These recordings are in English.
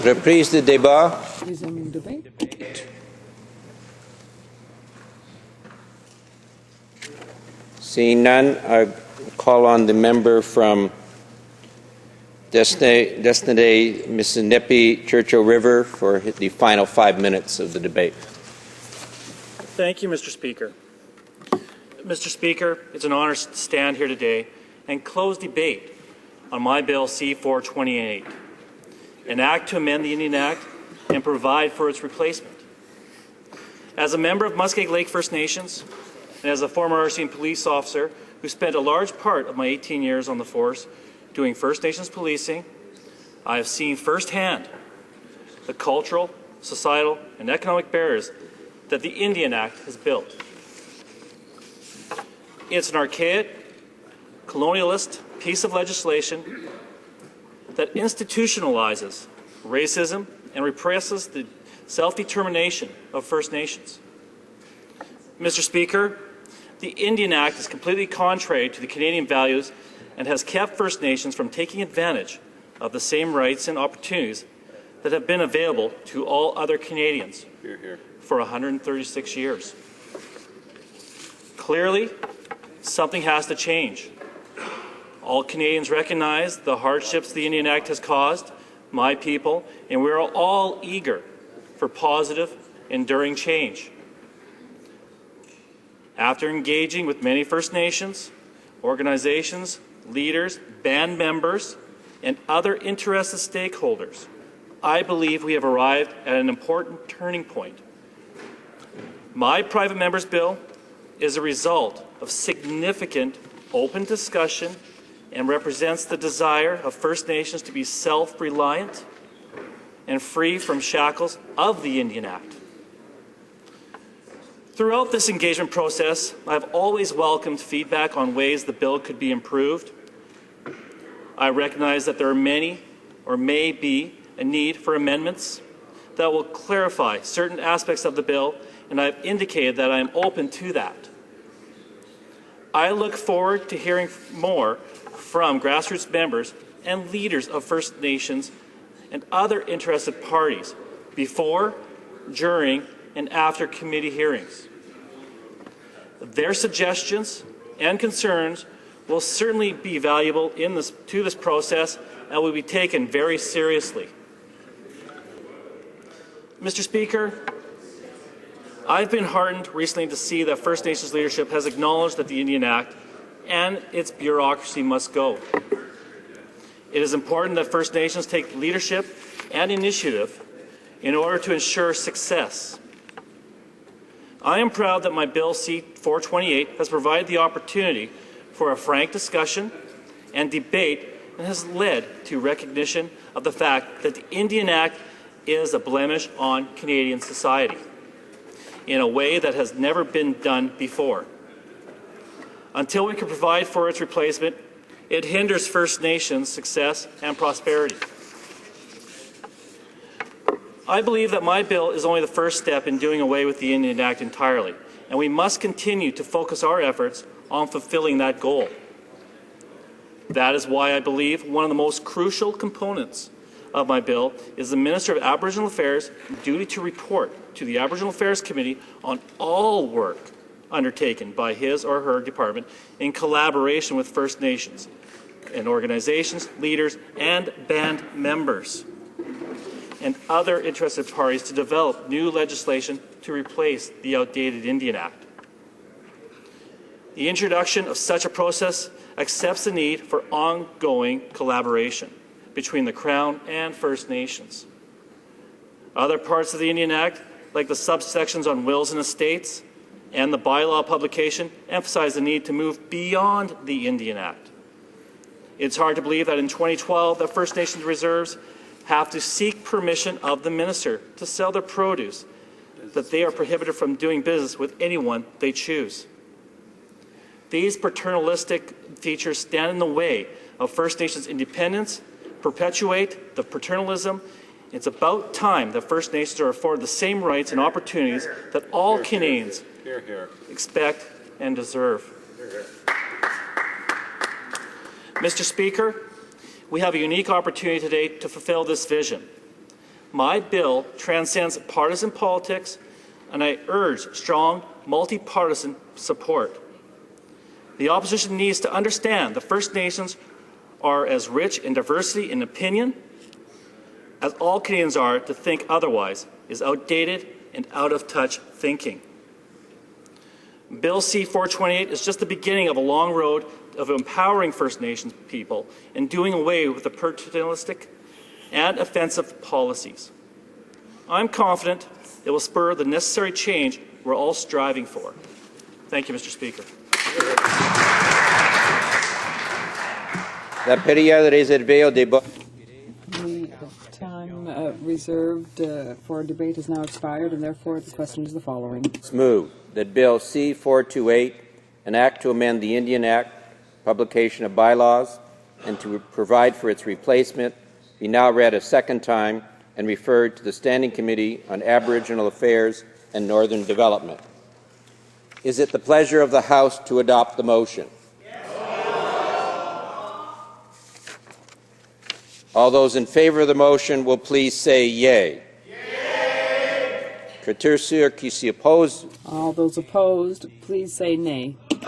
Reprise de débat. Seeing none, I call on the member from Destiny, Mississippi, Churchill River for the final 5 minutes of the debate. Thank you, Mr. Speaker. Mr. Speaker, it's an honor to stand here today and close debate on my bill C-428, an act to amend the Indian Act and provide for its replacement. As a member of Muskeg Lake First Nations and as a former RC police officer who spent a large part of my 18 years on the force doing First Nations policing, I have seen firsthand the cultural, societal, and economic barriers that the Indian Act has built. It's an archaic, colonialist piece of legislation that institutionalizes racism and represses the self-determination of First Nations. Mr. Speaker, the Indian Act is completely contrary to the Canadian values and has kept First Nations from taking advantage of the same rights and opportunities that have been available to all other Canadians for 136 years. Clearly, something has to change. All Canadians recognize the hardships the Indian Act has caused my people, and we are all eager for positive, enduring change. After engaging with many First Nations, organizations, leaders, band members, and other interested stakeholders, I believe we have arrived at an important turning point. My private member's bill is a result of significant open discussion and represents the desire of First Nations to be self-reliant and free from shackles of the Indian Act. Throughout this engagement process, I've always welcomed feedback on ways the bill could be improved. I recognize that there are many, or may be, a need for amendments that will clarify certain aspects of the bill, and I've indicated that I am open to that. I look forward to hearing more from grassroots members and leaders of First Nations and other interested parties before, during, and after committee hearings. Their suggestions and concerns will certainly be valuable to this process and will be taken very seriously. Mr. Speaker, I've been heartened recently to see that First Nations leadership has acknowledged that the Indian Act and its bureaucracy must go. It is important that First Nations take leadership and initiative in order to ensure success. I am proud that my bill C-428 has provided the opportunity for a frank discussion and debate and has led to recognition of the fact that the Indian Act is a blemish on Canadian society in a way that has never been done before. Until we can provide for its replacement, it hinders First Nations' success and prosperity. I believe that my bill is only the first step in doing away with the Indian Act entirely, and we must continue to focus our efforts on fulfilling that goal. That is why I believe one of the most crucial components of my bill is the Minister of Aboriginal Affairs' duty to report to the Aboriginal Affairs Committee on all work undertaken by his or her department in collaboration with First Nations and organizations, leaders, and band members and other interested parties to develop new legislation to replace the outdated Indian Act. The introduction of such a process accepts the need for ongoing collaboration between the Crown and First Nations. Other parts of the Indian Act, like the subsections on wills and estates and the bylaw publication, emphasize the need to move beyond the Indian Act. It's hard to believe that in 2012 the First Nations reserves have to seek permission of the minister to sell their produce, that they are prohibited from doing business with anyone they choose. These paternalistic features stand in the way of First Nations independence, perpetuate the paternalism. It's about time that First Nations are afforded the same rights and opportunities that all Canadians expect and deserve. Mr. Speaker, we have a unique opportunity today to fulfill this vision. My bill transcends partisan politics, and I urge strong, multi-partisan support. The opposition needs to understand the First Nations are as rich in diversity and opinion as all Canadians are. To think otherwise is outdated and out-of-touch thinking. Bill C-428 is just the beginning of a long road of empowering First Nations people and doing away with the paternalistic and offensive policies. I'm confident it will spur the necessary change we're all striving for. Thank you, Mr. Speaker. La période réservée au débat. The time reserved for debate has now expired, and therefore the question is the following. It's moved that Bill C-428, an act to amend the Indian Act, publication of bylaws, and to provide for its replacement, be now read a second time and referred to the Standing Committee on Aboriginal Affairs and Northern Development. Is it the pleasure of the House to adopt the motion? All those in favor of the motion will please say yea. Yea. Que ceux qui s'y opposent. All those opposed, please say nay. In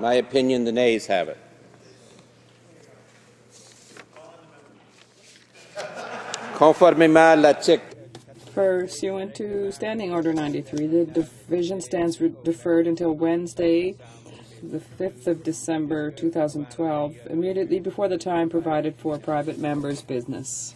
my opinion, the nays have it. Conformément à l'article. Pursuant to Standing Order 93, the division stands deferred until Wednesday, the 5th of December 2012, immediately before the time provided for private members' business.